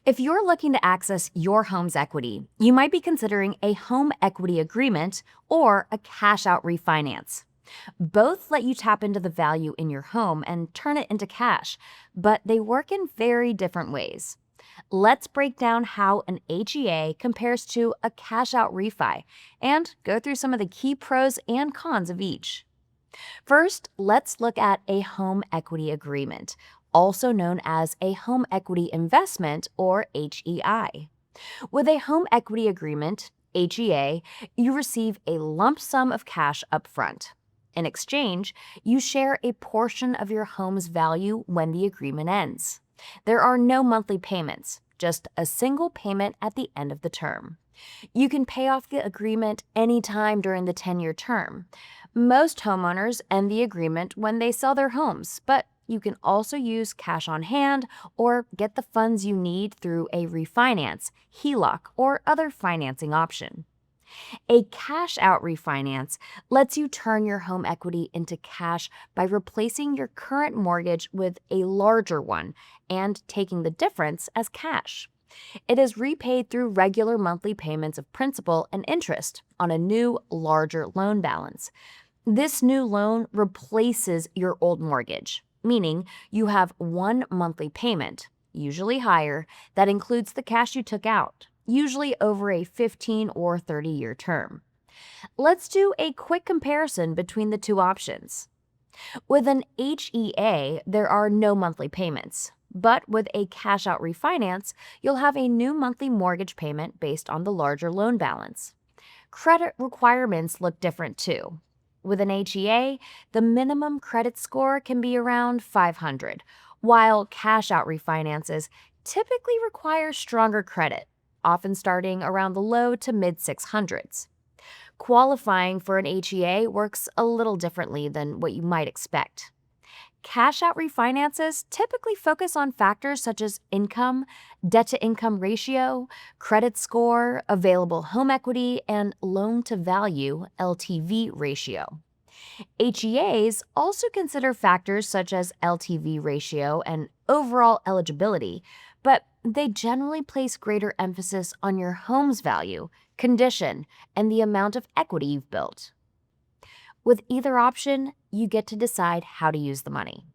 If you're looking to access your home's equity, you might be considering a home equity agreement or a cash out refinance. Both let you tap into the value in your home and turn it into cash, but they work in very different ways. Let's break down how an HEA compares to a cash out refi and go through some of the key pros and cons of each. First, let's look at a home equity agreement, also known as a home equity investment or HEI. With a home equity agreement, HEA, you receive a lump sum of cash upfront. In exchange, you share a portion of your home's value when the agreement ends. There are no monthly payments, just a single payment at the end of the term. You can pay off the agreement anytime during the 10-year term. Most homeowners end the agreement when they sell their homes, but you can also use cash on hand or get the funds you need through a refinance, HELOC, or other financing option. A cash out refinance lets you turn your home equity into cash by replacing your current mortgage with a larger one and taking the difference as cash. It is repaid through regular monthly payments of principal and interest on a new, larger loan balance. This new loan replaces your old mortgage, meaning you have one monthly payment, usually higher, that includes the cash you took out, usually over a 15 or 30-year term. Let's do a quick comparison between the two options. With an HEA, there are no monthly payments, but with a cash-out refinance, you'll have a new monthly mortgage payment based on the larger loan balance. Credit requirements look different too. With an HEA, the minimum credit score can be around 500, while cash-out refinances typically require stronger credit, often starting around the low to mid 600s. Qualifying for an HEA works a little differently than what you might expect. Cash-out refinances typically focus on factors such as income, debt-to-income ratio, credit score, available home equity, and loan-to-value (LTV) ratio. HEAs also consider factors such as LTV ratio and overall eligibility, but they generally place greater emphasis on your home's value, condition, and the amount of equity you've built. With either option, you get to decide how to use the money.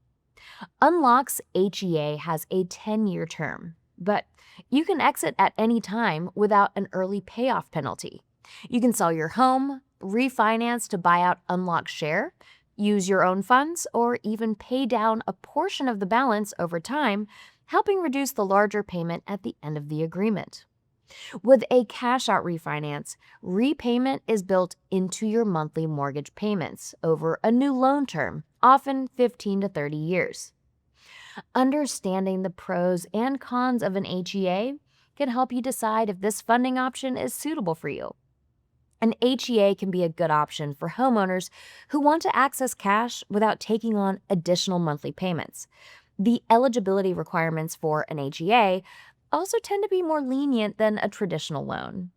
Unlock's HEA has a 10-year term, but you can exit at any time without an early payoff penalty. You can sell your home, refinance to buy out Unlock's share, use your own funds, or even pay down a portion of the balance over time, helping reduce the larger payment at the end of the agreement. With a cash-out refinance, repayment is built into your monthly mortgage payments over a new loan term, often 15 to 30 years. Understanding the pros and cons of an HEA can help you decide if this funding option is suitable for you. An HEA can be a good option for homeowners who want to access cash without taking on additional monthly payments. The eligibility requirements for an HEA also tend to be more lenient than a traditional loan.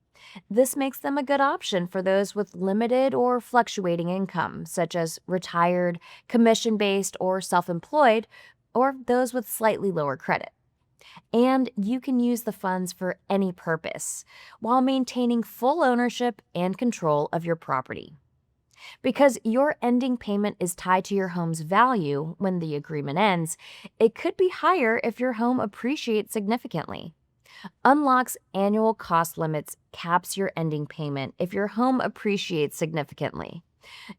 This makes them a good option for those with limited or fluctuating income, such as retired, commission-based, or self-employed, or those with slightly lower credit. And you can use the funds for any purpose while maintaining full ownership and control of your property. Because your ending payment is tied to your home's value when the agreement ends, it could be higher if your home appreciates significantly. Unlock's annual cost limits caps your ending payment if your home appreciates significantly.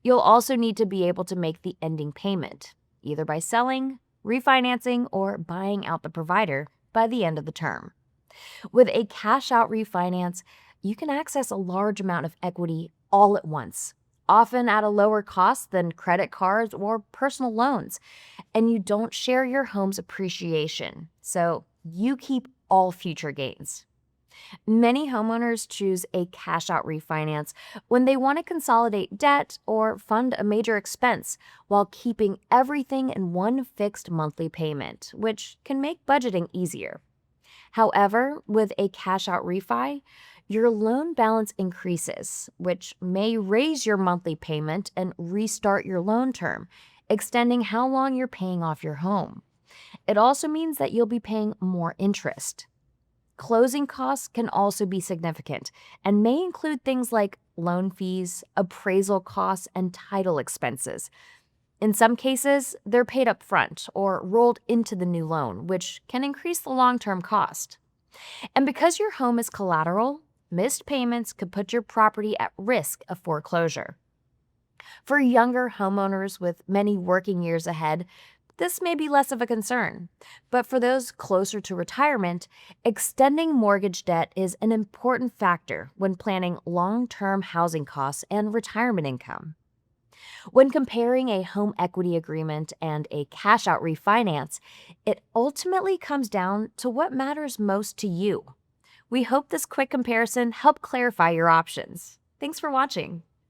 You'll also need to be able to make the ending payment, either by selling, refinancing, or buying out the provider by the end of the term. With a cash-out refinance, you can access a large amount of equity all at once, often at a lower cost than credit cards or personal loans, and you don't share your home's appreciation, so you keep all future gains. Many homeowners choose a cash-out refinance when they want to consolidate debt or fund a major expense while keeping everything in one fixed monthly payment, which can make budgeting easier. However, with a cash-out refi, your loan balance increases, which may raise your monthly payment and restart your loan term, extending how long you're paying off your home. It also means that you'll be paying more interest. Closing costs can also be significant and may include things like loan fees, appraisal costs, and title expenses. In some cases, they're paid up front or rolled into the new loan, which can increase the long term cost. And because your home is collateral, missed payments could put your property at risk of foreclosure. For younger homeowners with many working years ahead, this may be less of a concern. But for those closer to retirement, extending mortgage debt is an important factor when planning long term housing costs and retirement income. When comparing a home equity agreement and a cash out refinance, it ultimately comes down to what matters most to you. We hope this quick comparison helped clarify your options. Thanks for watching.